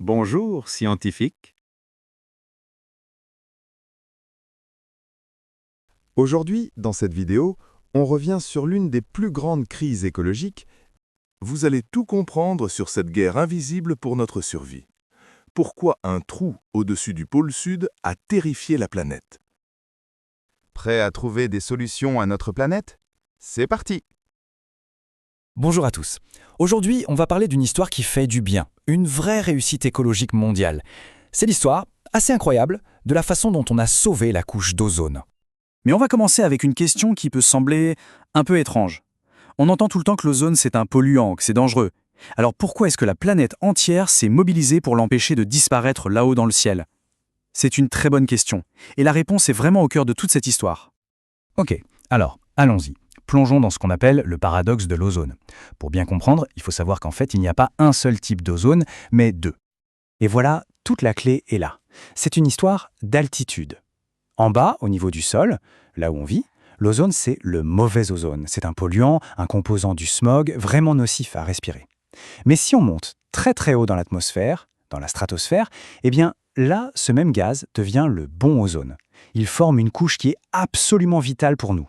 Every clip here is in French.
Bonjour, scientifique. Aujourd'hui, dans cette vidéo, on revient sur l'une des plus grandes crises écologiques. Vous allez tout comprendre sur cette guerre invisible pour notre survie. Pourquoi un trou au-dessus du pôle Sud a terrifié la planète? Prêt à trouver des solutions à notre planète? C'est parti! Bonjour à tous. Aujourd'hui, on va parler d'une histoire qui fait du bien, une vraie réussite écologique mondiale. C'est l'histoire, assez incroyable, de la façon dont on a sauvé la couche d'ozone. Mais on va commencer avec une question qui peut sembler un peu étrange. On entend tout le temps que l'ozone c'est un polluant, que c'est dangereux. Alors pourquoi est-ce que la planète entière s'est mobilisée pour l'empêcher de disparaître là-haut dans le ciel? C'est une très bonne question, et la réponse est vraiment au cœur de toute cette histoire. Ok, alors, allons-y. Plongeons dans ce qu'on appelle le paradoxe de l'ozone. Pour bien comprendre, il faut savoir qu'en fait, il n'y a pas un seul type d'ozone, mais deux. Et voilà, toute la clé est là. C'est une histoire d'altitude. En bas, au niveau du sol, là où on vit, l'ozone, c'est le mauvais ozone. C'est un polluant, un composant du smog, vraiment nocif à respirer. Mais si on monte très très haut dans l'atmosphère, dans la stratosphère, eh bien là, ce même gaz devient le bon ozone. Il forme une couche qui est absolument vitale pour nous.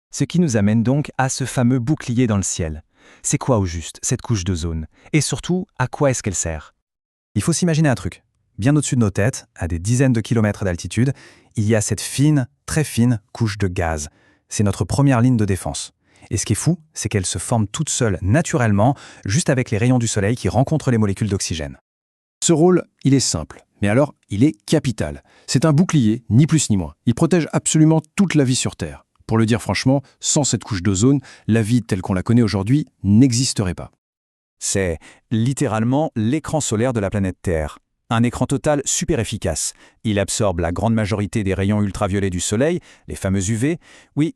Ce qui nous amène donc à ce fameux bouclier dans le ciel. C'est quoi au juste, cette couche d'ozone? Et surtout, à quoi est-ce qu'elle sert? Il faut s'imaginer un truc. Bien au-dessus de nos têtes, à des dizaines de kilomètres d'altitude, il y a cette fine, très fine couche de gaz. C'est notre première ligne de défense. Et ce qui est fou, c'est qu'elle se forme toute seule, naturellement, juste avec les rayons du soleil qui rencontrent les molécules d'oxygène. Ce rôle, il est simple, mais alors il est capital. C'est un bouclier, ni plus ni moins. Il protège absolument toute la vie sur Terre. Pour le dire franchement, sans cette couche d'ozone, la vie telle qu'on la connaît aujourd'hui n'existerait pas. C'est littéralement l'écran solaire de la planète Terre. Un écran total super efficace. Il absorbe la grande majorité des rayons ultraviolets du soleil, les fameux UV. Oui,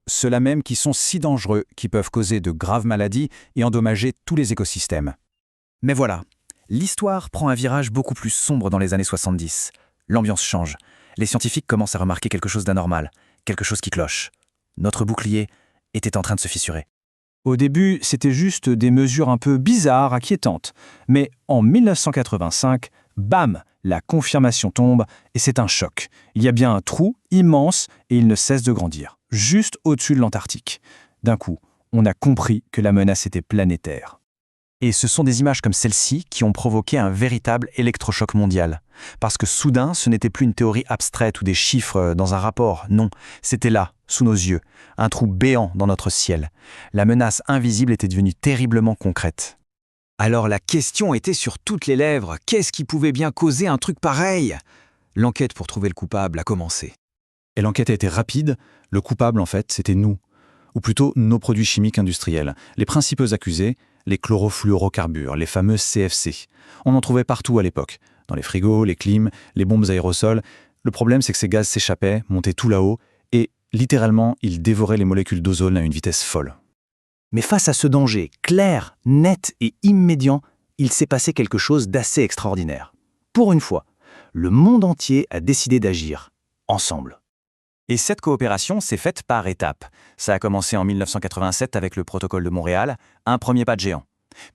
ceux-là même qui sont si dangereux, qui peuvent causer de graves maladies et endommager tous les écosystèmes. Mais voilà, l'histoire prend un virage beaucoup plus sombre dans les années 70. L'ambiance change. Les scientifiques commencent à remarquer quelque chose d'anormal, quelque chose qui cloche. Notre bouclier était en train de se fissurer. Au début, c'était juste des mesures un peu bizarres, inquiétantes. Mais en 1985, bam, la confirmation tombe et c'est un choc. Il y a bien un trou immense et il ne cesse de grandir, juste au-dessus de l'Antarctique. D'un coup, on a compris que la menace était planétaire. Et ce sont des images comme celle-ci qui ont provoqué un véritable électrochoc mondial. Parce que soudain, ce n'était plus une théorie abstraite ou des chiffres dans un rapport, non, c'était là, sous nos yeux, un trou béant dans notre ciel. La menace invisible était devenue terriblement concrète. Alors la question était sur toutes les lèvres, qu'est-ce qui pouvait bien causer un truc pareil? L'enquête pour trouver le coupable a commencé. Et l'enquête a été rapide. Le coupable, en fait, c'était nous. Ou plutôt nos produits chimiques industriels. Les principaux accusés, les chlorofluorocarbures, les fameux CFC. On en trouvait partout à l'époque. Dans les frigos, les clims, les bombes aérosols. Le problème, c'est que ces gaz s'échappaient, montaient tout là-haut, et littéralement, ils dévoraient les molécules d'ozone à une vitesse folle. Mais face à ce danger clair, net et immédiat, il s'est passé quelque chose d'assez extraordinaire. Pour une fois, le monde entier a décidé d'agir, ensemble. Et cette coopération s'est faite par étapes. Ça a commencé en 1987 avec le protocole de Montréal, un premier pas de géant.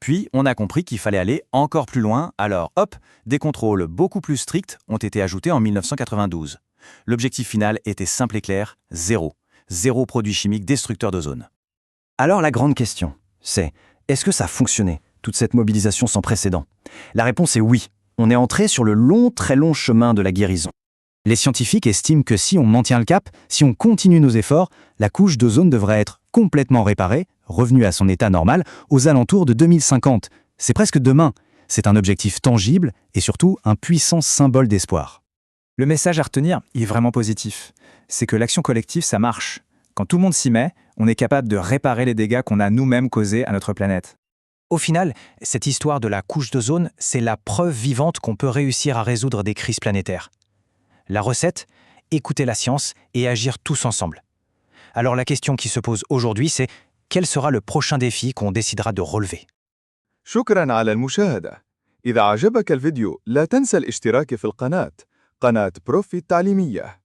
Puis, on a compris qu'il fallait aller encore plus loin, alors hop, des contrôles beaucoup plus stricts ont été ajoutés en 1992. L'objectif final était simple et clair, zéro. Zéro produit chimique destructeur d'ozone. Alors la grande question, c'est, est-ce que ça a fonctionné, toute cette mobilisation sans précédent? La réponse est oui. On est entré sur le long, très long chemin de la guérison. Les scientifiques estiment que si on maintient le cap, si on continue nos efforts, la couche d'ozone devrait être complètement réparée, revenue à son état normal, aux alentours de 2050. C'est presque demain. C'est un objectif tangible et surtout un puissant symbole d'espoir. Le message à retenir est vraiment positif. C'est que l'action collective, ça marche. Quand tout le monde s'y met, on est capable de réparer les dégâts qu'on a nous-mêmes causés à notre planète. Au final, cette histoire de la couche d'ozone, c'est la preuve vivante qu'on peut réussir à résoudre des crises planétaires. La recette, écouter la science et agir tous ensemble. Alors la question qui se pose aujourd'hui, c'est quel sera le prochain défi qu'on décidera de relever? شكراً على المشاهدة. إذا عجبك الفيديو لا تنسى الاشتراك في القناة، قناة بروفي التعليمية.